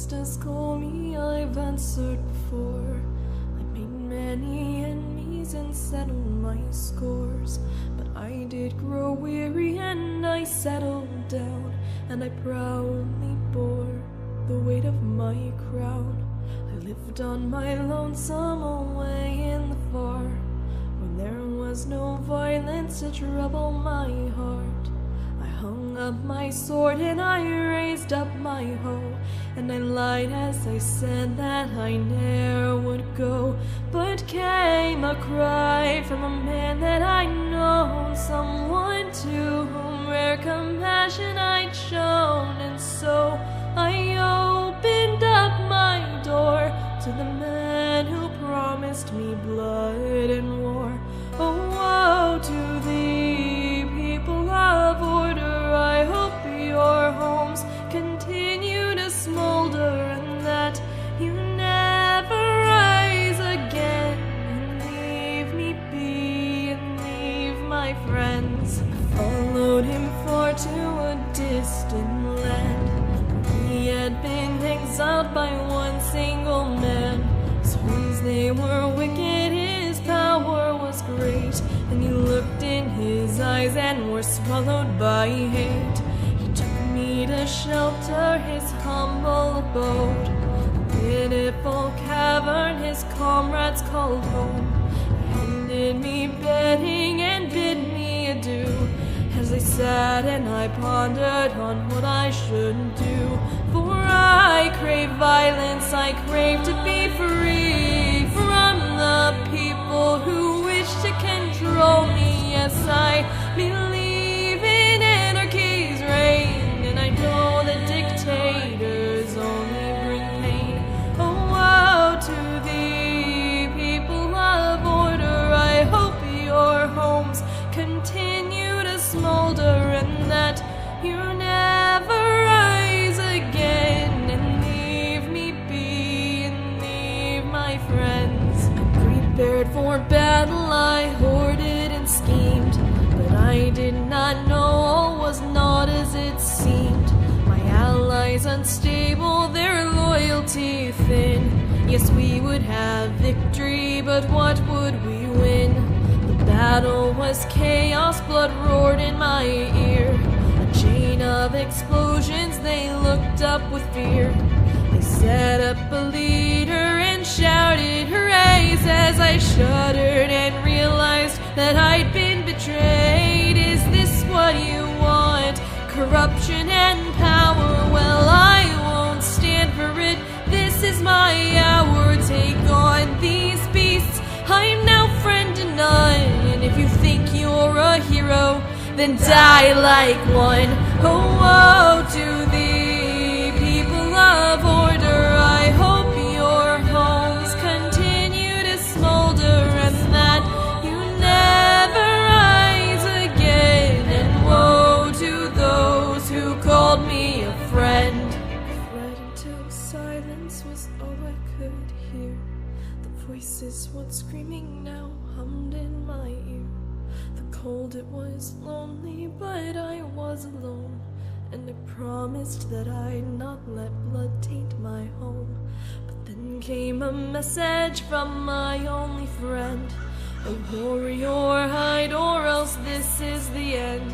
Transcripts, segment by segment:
monsters call me, I've answered before. I made many enemies and settled my scores, but I did grow weary and I settled down, and I proudly bore the weight of my crown. I lived on my lonesome away in the far, when there was no violence to trouble my heart. I hung up my sword and I raised up my hoe, and I lied as I said that I ne'er would go. But came a cry from a man that I'd known, someone to whom rare compassion I'd shown, and so I opened up my door to the man who promised me blood and war. Oh, woe to thee, people of order, I hope your homes continue to smolder, and that you never rise again and leave me be and leave my friends. I followed him far to a distant land. He had been exiled by one single man. His ways they were wicked, his power was great, and you looked in his eyes and were swallowed by hate. He took me to shelter his humble abode, a pitiful cavern his comrades called home. He handed me bedding and bid me adieu, as I sat and I pondered on what I should do. For I crave violence, I crave to be free from the people who wish to control me. Yes, I believe in anarchy's reign, and I know that dictators only bring pain. Oh, woe to thee, people of order, I hope your homes continue to smolder, and that you never rise again and leave me be and leave my friends. I prepared for battle, I hoarded and schemed, but I did not know all was not as it seemed. My allies unstable, their loyalty thin. Yes, we would have victory, but what would we win? The battle was chaos, blood roared in my ear. A chain of explosions, they looked up with fear. They set up a leader and shouted hoorays, as I shuddered and realized that I'd been betrayed. Is this what you want? Corruption and power? Well, I won't stand for it. This is my hour. Take on these beasts, I'm now friend to none. And if you think you're a hero, then die like one. Oh, woe to thee, people of order, I hope your homes continue to smolder, and that you never rise again. And woe to those who called me a friend. I fled until silence was all I could hear. The voices once screaming now hummed in my ear. The cold, it was lonely, but I was alone, and I promised that I'd not let blood taint my home. But then came a message from my only friend: a warrior, hide, or else this is the end.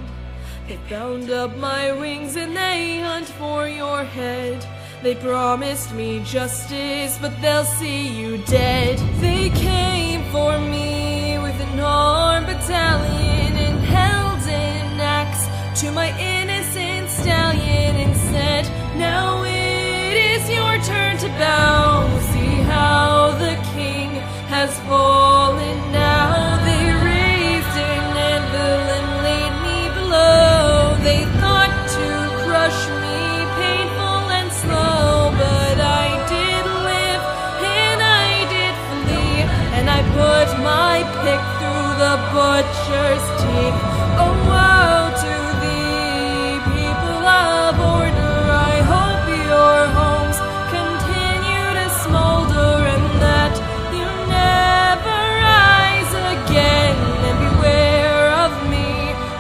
They bound up my wings and they hunt for your head. They promised me justice, but they'll see you dead. They came for me with an armed battalion and held an axe to my innocent stallion and said, now it is your turn to bow. See how the king has fallen now. They raised an anvil and laid me below. They thought to crush me, painful and slow, but I did live and I did flee, and I put my pick through the butcher's teeth. Oh, woe to thee, people of order, I hope your homes continue to smolder, and that you never rise again. And beware of me,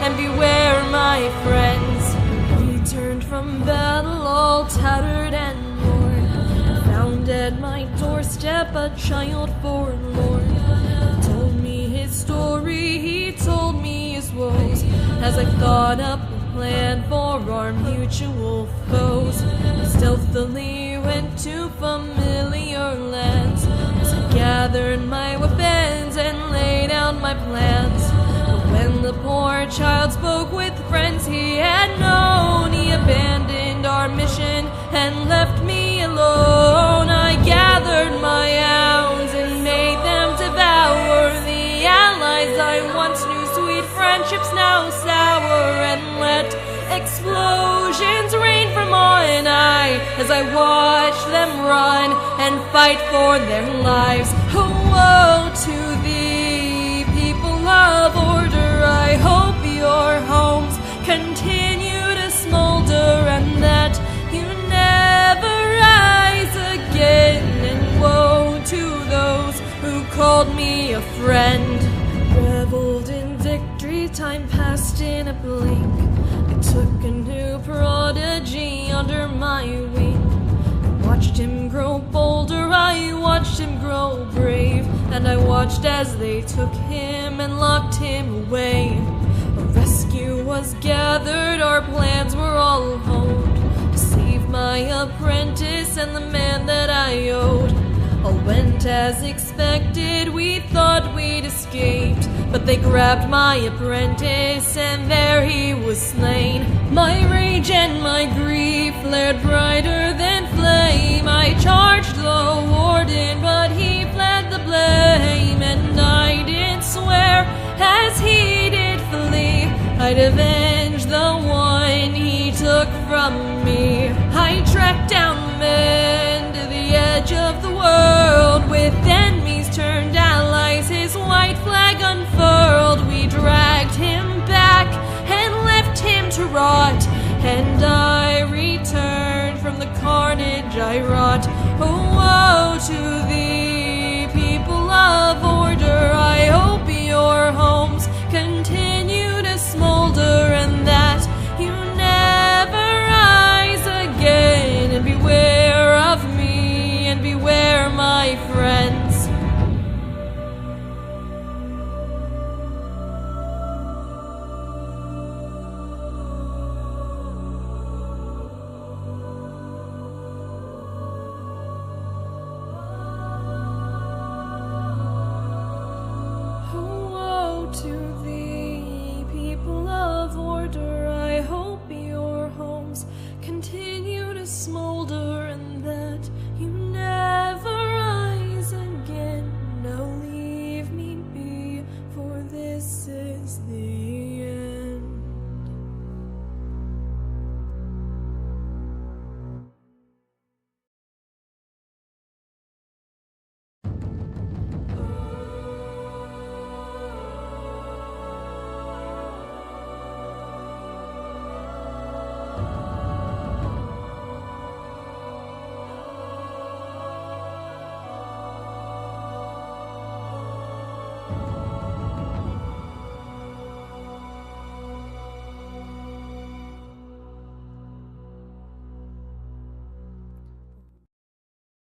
and beware my friends. We turned from battle all tattered and worn. at my doorstep, a child forlorn. He told me his story, he told me his woes, as I thought up a plan for our mutual foes. I stealthily went to familiar lands, as I gathered my weapons and laid out my plans. But when the poor child spoke with friends he had known, he abandoned our mission and left me alone. I gathered my hounds and made them devour the allies I once knew. Sweet friendships now sour, and let explosions rain from on high as I watch them run and fight for their lives. Oh, woe to thee, people of order, I hope your homes continue to smolder and that you never rise again. And woe to those who called me a friend. Reveled in victory, time passed in a blink. I took a new prodigy under my wing. I watched him grow bolder, I watched him grow brave, and I watched as they took him and locked him away. A rescue was gathered, our plans were all honed to save my apprentice and the man that I owed. All went as expected, we thought we'd escaped, but they grabbed my apprentice and there he was slain. My rage and my grief flared brighter than flame. I charged the warden, but he fled the blame, and I did swear as he did flee I'd avenge the one he took from me. I tracked down men to the edge of the world, with enemies turned allies, his white flag unfurled. We dragged him back and left him to rot, and I returned from the carnage I wrought. Oh, woe to thee,